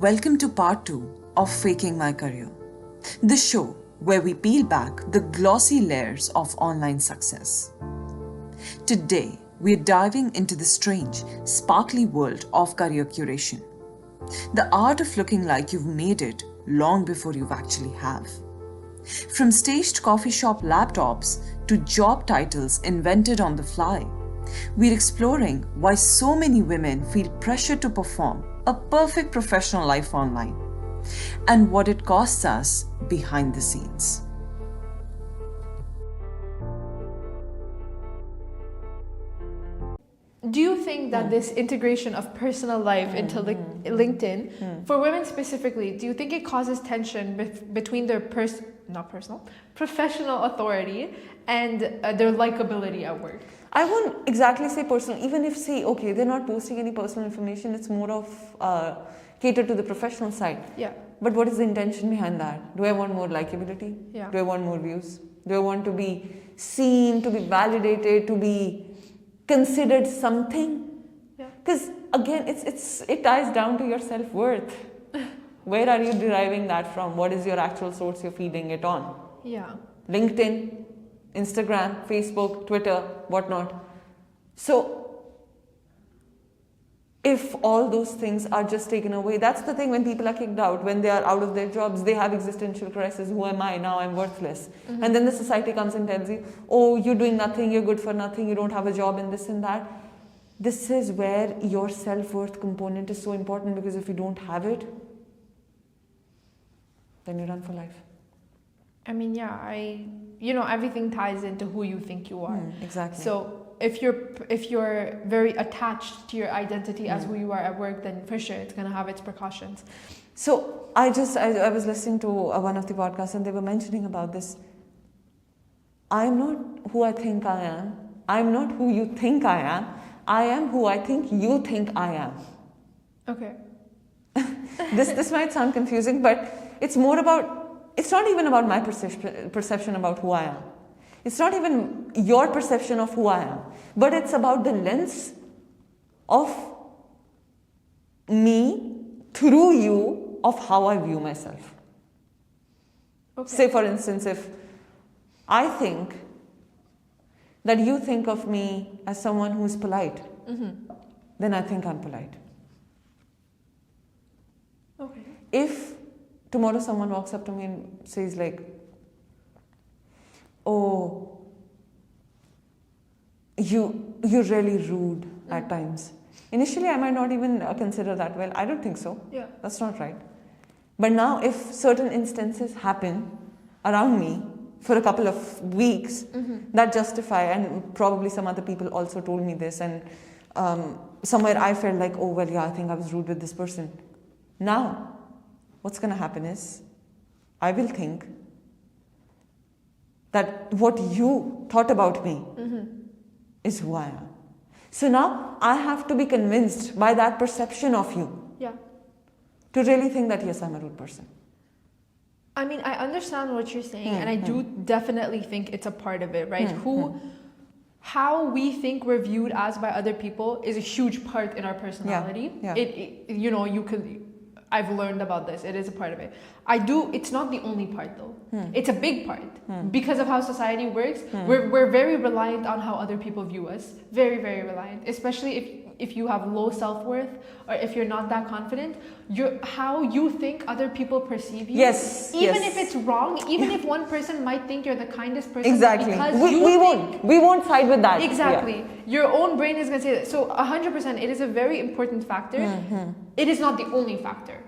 Welcome to part 2 of Faking My Career, the show where we peel back the glossy layers of online success. Today, we're diving into the strange, sparkly world of career curation, the art of looking like you've made it long before you actually have. From staged coffee shop laptops to job titles invented on the fly, we're exploring why so many women feel pressure to perform a perfect professional life online and what it costs us behind the scenes. Do you think that this integration of personal life into LinkedIn, for women specifically, do you think it causes tension between their professional authority and their likability at work? I won't exactly say personal, even if they're not posting any personal information, it's more of catered to the professional side. Yeah. But what is the intention behind that? Do I want more likability? Yeah. Do I want more views? Do I want to be seen, to be validated, to be considered something? Yeah. Because again, it ties down to your self-worth. Where are you deriving that from? What is your actual source you're feeding it on? Yeah. LinkedIn, Instagram, Facebook, Twitter, whatnot. So, if all those things are just taken away, that's the thing when people are kicked out, when they are out of their jobs, they have existential crisis. Who am I? Now I'm worthless. Mm-hmm. And then the society comes and tells you, oh, you're doing nothing, you're good for nothing, you don't have a job and this and that. This is where your self-worth component is so important, because if you don't have it, then you run for life. I mean, everything ties into who you think you are. Exactly. So if you're very attached to your identity as who you are at work, then for sure it's going to have its precautions. So I was listening to one of the podcasts and they were mentioning about this. I'm not who I think I am. I'm not who you think I am. I am who I think you think I am. Okay. This might sound confusing, but it's not even about my perception about who I am. It's not even your perception of who I am, but it's about the lens of me through you of how I view myself. Okay. Say, for instance, if I think that you think of me as someone who's polite, then I think I'm polite. Okay. If tomorrow someone walks up to me and says like, oh, you're really rude at times. Initially, I might not even consider that, well, I don't think so. Yeah. That's not right. But now if certain instances happen around me for a couple of weeks, that justify, and probably some other people also told me this, and somewhere I felt like, oh, well, yeah, I think I was rude with this person. Now, what's going to happen is, I will think that what you thought about me is who I am. So now I have to be convinced by that perception of you to really think that, yes, I'm a rude person. I mean, I understand what you're saying, and I do definitely think it's a part of it, right? How we think we're viewed as by other people is a huge part in our personality. Yeah. I've learned about this. It is a part of it. It's not the only part though. It's a big part. Because of how society works, we're very reliant on how other people view us. Very, very reliant. Especially if you have low self-worth, or if you're not that confident, how you think other people perceive you. Yes. Even if it's wrong, even if one person might think you're the kindest person. Exactly. Because we won't side with that. Exactly. Yeah. Your own brain is going to say that. So 100%, it is a very important factor. It is not the only factor,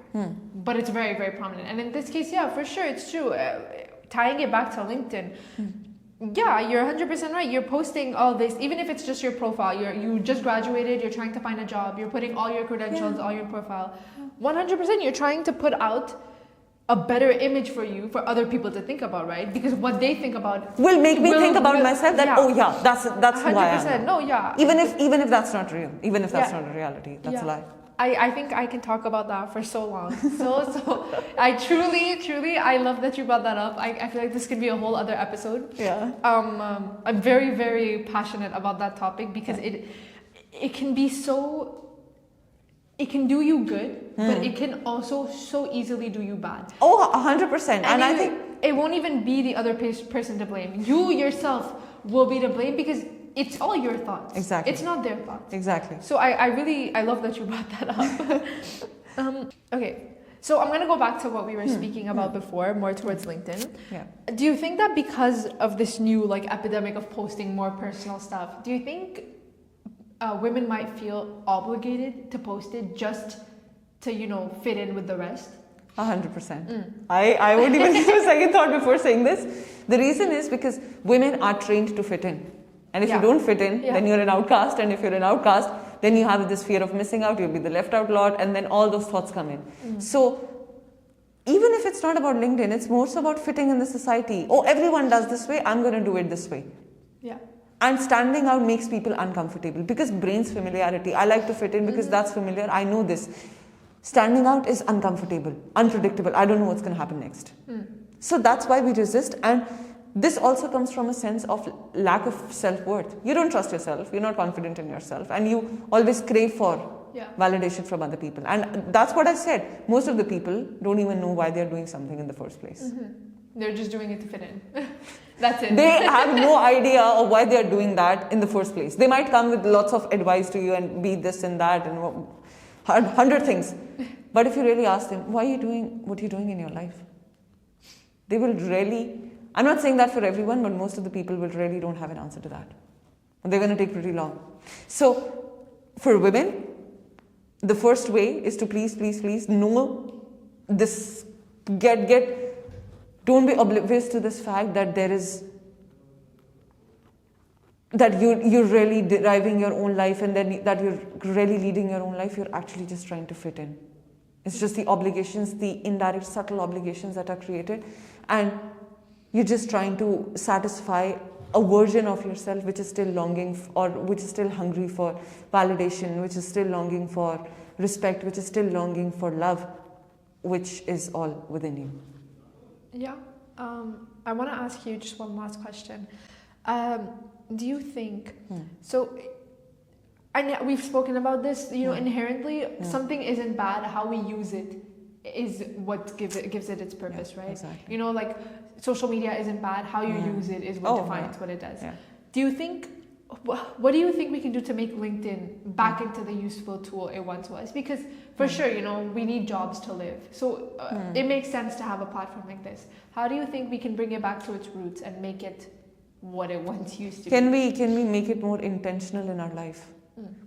but it's very, very prominent. And in this case, yeah, for sure, it's true. Tying it back to LinkedIn, yeah, you're 100% right. You're posting all this, even if it's just your profile. You just graduated, you're trying to find a job, you're putting all your credentials, all your profile. 100%, you're trying to put out a better image for you, for other people to think about, right? Because what they think about will make me think about myself that, oh yeah, that's who I am. 100%, no, yeah. Even if that's not real, even if that's not a reality, that's a lie. I think I can talk about that for so long. So I truly, I love that you brought that up. I feel like this could be a whole other episode. Yeah. I'm very, very passionate about that topic because it can be so, it can do you good but it can also so easily do you bad. Oh, 100%. And I think it won't even be the other person to blame. You yourself will be to blame because it's all your thoughts. Exactly. It's not their thoughts. Exactly. So I love that you brought that up. Okay. So I'm going to go back to what we were speaking about before, more towards LinkedIn. Yeah. Do you think that because of this new like epidemic of posting more personal stuff, do you think women might feel obligated to post it just to, you know, fit in with the rest? 100%. I won't even give a second thought before saying this. The reason is because women are trained to fit in. And if you don't fit in, then you're an outcast. And if you're an outcast, then you have this fear of missing out. You'll be the left out lot. And then all those thoughts come in. So even if it's not about LinkedIn, it's more so about fitting in the society. Oh, everyone does this way. I'm going to do it this way. Yeah. And standing out makes people uncomfortable because brain's familiarity. I like to fit in because that's familiar. I know this. Standing out is uncomfortable, unpredictable. I don't know what's going to happen next. So that's why we resist. And this also comes from a sense of lack of self-worth. You don't trust yourself. You're not confident in yourself. And you always crave for validation from other people. And that's what I said. Most of the people don't even know why they're doing something in the first place. They're just doing it to fit in. That's it. They have no idea of why they're doing that in the first place. They might come with lots of advice to you and be this and that and 100 things. But if you really ask them, why are you doing what you're doing in your life? They will really, I'm not saying that for everyone, but most of the people will really don't have an answer to that. They're going to take pretty long. So for women, the first way is to please know this, don't be oblivious to this fact that there is, that you're really deriving your own life and then that you're really leading your own life. You're actually just trying to fit in. It's just the obligations, the indirect, subtle obligations that are created. And you're just trying to satisfy a version of yourself which is still longing or which is still hungry for validation, which is still longing for respect, which is still longing for love, which is all within you. Yeah. I want to ask you just one last question. Do you think, so, and we've spoken about this, you know, inherently something isn't bad, how we use it is what gives it its purpose, right? Exactly. You know, like social media isn't bad, how you use it is what defines what it does. Yeah. Do you think, what do you think we can do to make LinkedIn back into the useful tool it once was? Because for sure, you know, we need jobs to live. So it makes sense to have a platform like this. How do you think we can bring it back to its roots and make it what it once used to be? Can we make it more intentional in our life?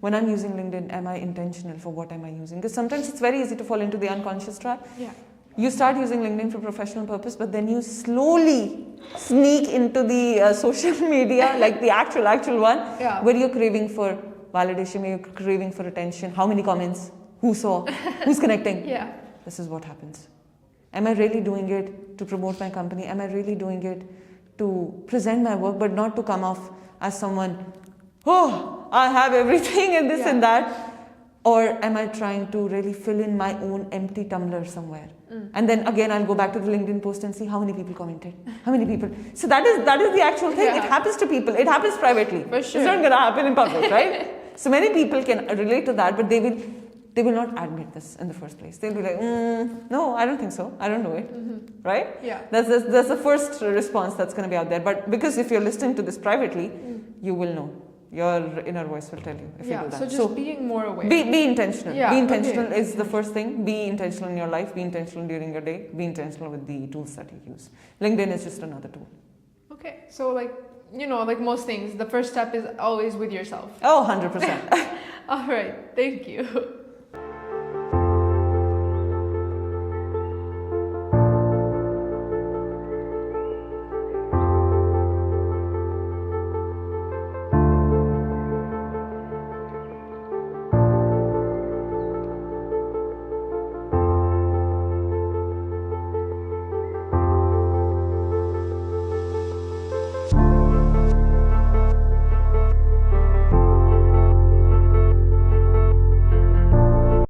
When I'm using LinkedIn, am I intentional for what am I using? Because sometimes it's very easy to fall into the unconscious trap. Yeah. You start using LinkedIn for professional purpose, but then you slowly sneak into the social media, like the actual one, where you're craving for validation, where you're craving for attention, how many comments, who saw, who's connecting. Yeah. This is what happens. Am I really doing it to promote my company? Am I really doing it to present my work, but not to come off as someone, oh, I have everything and this and that? Or am I trying to really fill in my own empty tumbler somewhere? And then again, I'll go back to the LinkedIn post and see how many people commented, how many people. So that is the actual thing. It happens to people. It happens privately. For sure. It's not going to happen in public, right? So many people can relate to that, but they will not admit this in the first place. They'll be like, no, I don't think so. I don't know it. Right? Yeah. That's the first response that's going to be out there. But because if you're listening to this privately, you will know. Your inner voice will tell you if you do that. So just being more aware. Be intentional. Yeah, be intentional is the first thing. Be intentional in your life. Be intentional during your day. Be intentional with the tools that you use. LinkedIn is just another tool. Okay. So like, you know, like most things, the first step is always with yourself. Oh, 100%. All right. Thank you.